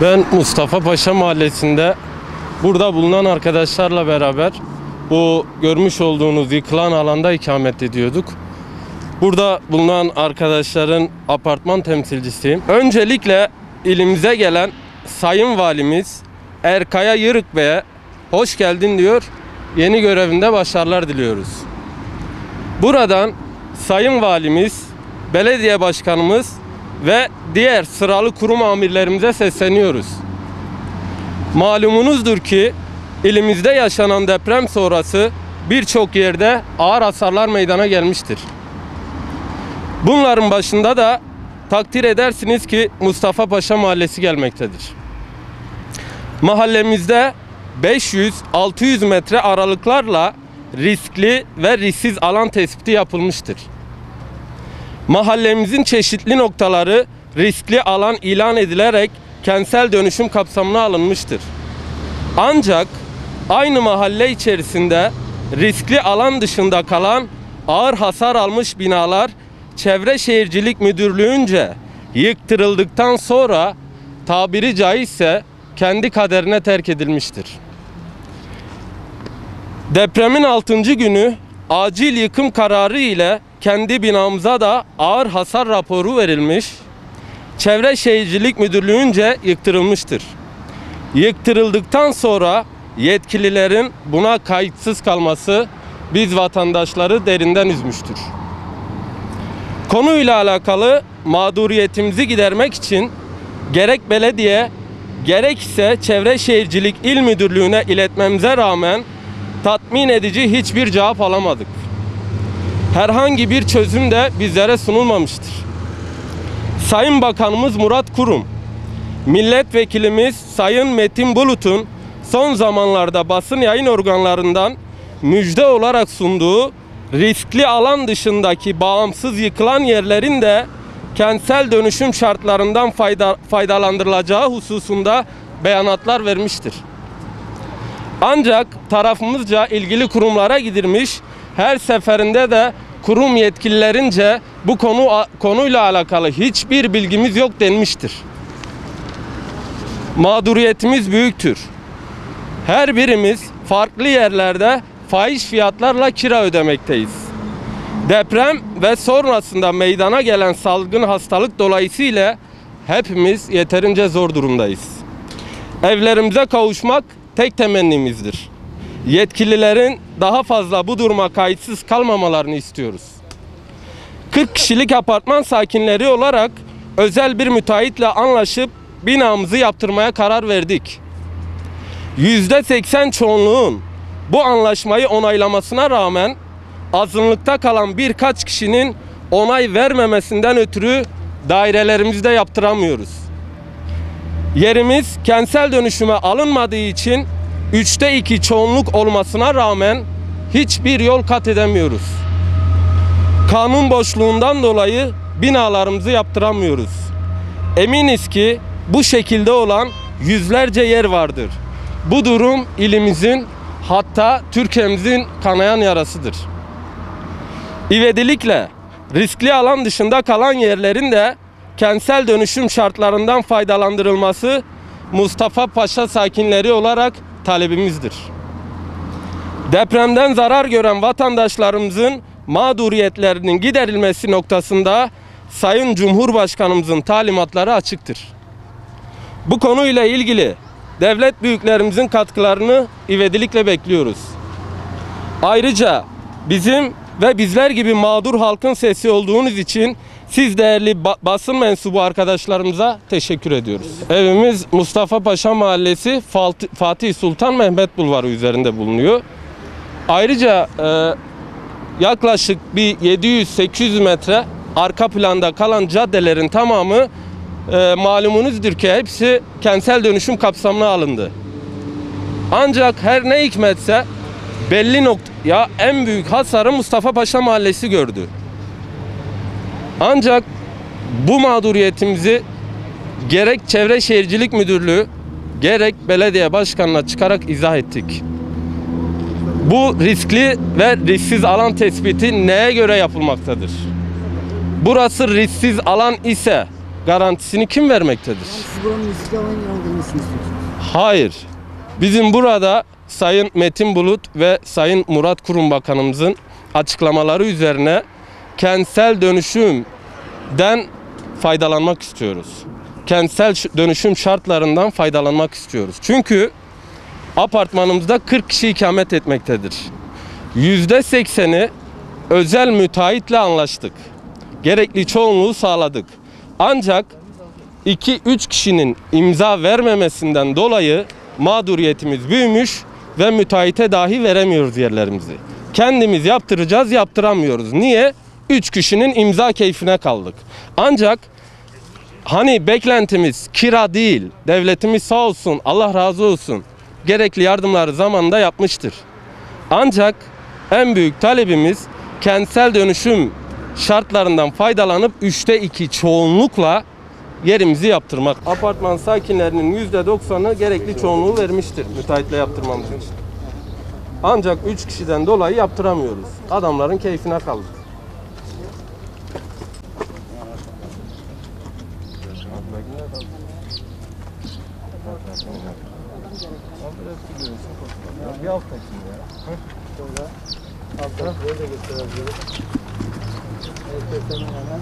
Ben Mustafa Paşa Mahallesi'nde burada bulunan arkadaşlarla beraber bu görmüş olduğunuz yıkılan alanda ikamet ediyorduk. Burada bulunan arkadaşların apartman temsilcisiyim. Öncelikle ilimize gelen Sayın Valimiz Erkaya Yırık Bey'e hoş geldin diyor. Yeni görevinde başarılar diliyoruz. Buradan Sayın Valimiz, Belediye Başkanımız ve diğer sıralı kurum amirlerimize sesleniyoruz. Malumunuzdur ki ilimizde yaşanan deprem sonrası birçok yerde ağır hasarlar meydana gelmiştir. Bunların başında da takdir edersiniz ki Mustafa Paşa Mahallesi gelmektedir. Mahallemizde 500-600 metre aralıklarla riskli ve risksiz alan tespiti yapılmıştır. Mahallemizin çeşitli noktaları riskli alan ilan edilerek kentsel dönüşüm kapsamına alınmıştır. Ancak aynı mahalle içerisinde riskli alan dışında kalan ağır hasar almış binalar Çevre Şehircilik Müdürlüğü'nce yıktırıldıktan sonra tabiri caizse kendi kaderine terk edilmiştir. Depremin 6. günü acil yıkım kararı ile kendi binamıza da ağır hasar raporu verilmiş, Çevre Şehircilik Müdürlüğü'nce yıktırılmıştır. Yıktırıldıktan sonra yetkililerin buna kayıtsız kalması biz vatandaşları derinden üzmüştür. Konuyla alakalı mağduriyetimizi gidermek için gerek belediye gerekse Çevre Şehircilik İl Müdürlüğü'ne iletmemize rağmen tatmin edici hiçbir cevap alamadık. Herhangi bir çözüm de bizlere sunulmamıştır. Sayın Bakanımız Murat Kurum, Milletvekilimiz Sayın Metin Bulut'un son zamanlarda basın yayın organlarından müjde olarak sunduğu riskli alan dışındaki bağımsız yıkılan yerlerin de kentsel dönüşüm şartlarından faydalandırılacağı hususunda beyanatlar vermiştir. Ancak tarafımızca ilgili kurumlara gidilmiş, her seferinde de kurum yetkililerince bu konuyla alakalı hiçbir bilgimiz yok denmiştir. Mağduriyetimiz büyüktür. Her birimiz farklı yerlerde fahiş fiyatlarla kira ödemekteyiz. Deprem ve sonrasında meydana gelen salgın hastalık dolayısıyla hepimiz yeterince zor durumdayız. Evlerimize kavuşmak tek temennimizdir. Yetkililerin daha fazla bu duruma kayıtsız kalmamalarını istiyoruz. 40 kişilik apartman sakinleri olarak özel bir müteahhitle anlaşıp binamızı yaptırmaya karar verdik. %80 çoğunluğun bu anlaşmayı onaylamasına rağmen azınlıkta kalan birkaç kişinin onay vermemesinden ötürü dairelerimizde yaptıramıyoruz. Yerimiz kentsel dönüşüme alınmadığı için 3'te 2 çoğunluk olmasına rağmen hiçbir yol kat edemiyoruz. Kanun boşluğundan dolayı binalarımızı yaptıramıyoruz. Eminiz ki bu şekilde olan yüzlerce yer vardır. Bu durum ilimizin, hatta Türkiye'mizin kanayan yarasıdır. İvedilikle riskli alan dışında kalan yerlerin de kentsel dönüşüm şartlarından faydalandırılması Mustafa Paşa sakinleri olarak talebimizdir. Depremden zarar gören vatandaşlarımızın mağduriyetlerinin giderilmesi noktasında Sayın Cumhurbaşkanımızın talimatları açıktır. Bu konuyla ilgili devlet büyüklerimizin katkılarını ivedilikle bekliyoruz. Ayrıca bizim ve bizler gibi mağdur halkın sesi olduğunuz için siz değerli basın mensubu arkadaşlarımıza teşekkür ediyoruz. Evimiz Mustafa Paşa Mahallesi Fatih Sultan Mehmet Bulvarı üzerinde bulunuyor. Ayrıca yaklaşık bir 700-800 metre arka planda kalan caddelerin tamamı malumunuzdur ki hepsi kentsel dönüşüm kapsamına alındı. Ancak her ne hikmetse belli noktaya en büyük hasarı Mustafa Paşa Mahallesi gördü. Ancak bu mağduriyetimizi gerek Çevre Şehircilik Müdürlüğü gerek belediye başkanına çıkarak izah ettik. Bu riskli ve risksiz alan tespiti neye göre yapılmaktadır? Burası risksiz alan ise garantisini kim vermektedir? Siz buranın riskli alan ilan edilmesini istiyorsunuz. Hayır. Bizim burada Sayın Metin Bulut ve Sayın Murat Kurum Bakanımızın açıklamaları üzerine kentsel dönüşümden faydalanmak istiyoruz. Kentsel dönüşüm şartlarından faydalanmak istiyoruz. Çünkü apartmanımızda 40 kişi ikamet etmektedir. %80'i özel müteahhitle anlaştık. Gerekli çoğunluğu sağladık. Ancak 2-3 kişinin imza vermemesinden dolayı mağduriyetimiz büyümüş ve müteahhite dahi veremiyoruz yerlerimizi. Kendimiz yaptıracağız, yaptıramıyoruz. Niye? 3 kişinin imza keyfine kaldık. Ancak hani beklentimiz kira değil, devletimiz sağ olsun, Allah razı olsun, gerekli yardımları zamanında yapmıştır. Ancak en büyük talebimiz kentsel dönüşüm şartlarından faydalanıp 3'te 2 çoğunlukla yerimizi yaptırmak. Apartman sakinlerinin %90'ı gerekli çoğunluğu vermiştir müteahhitle yaptırmamız için. Ancak 3 kişiden dolayı yaptıramıyoruz. Adamların keyfine kaldık. Bir hafta için ya. Altta böyle de gösterebiliriz. Evet, hemen.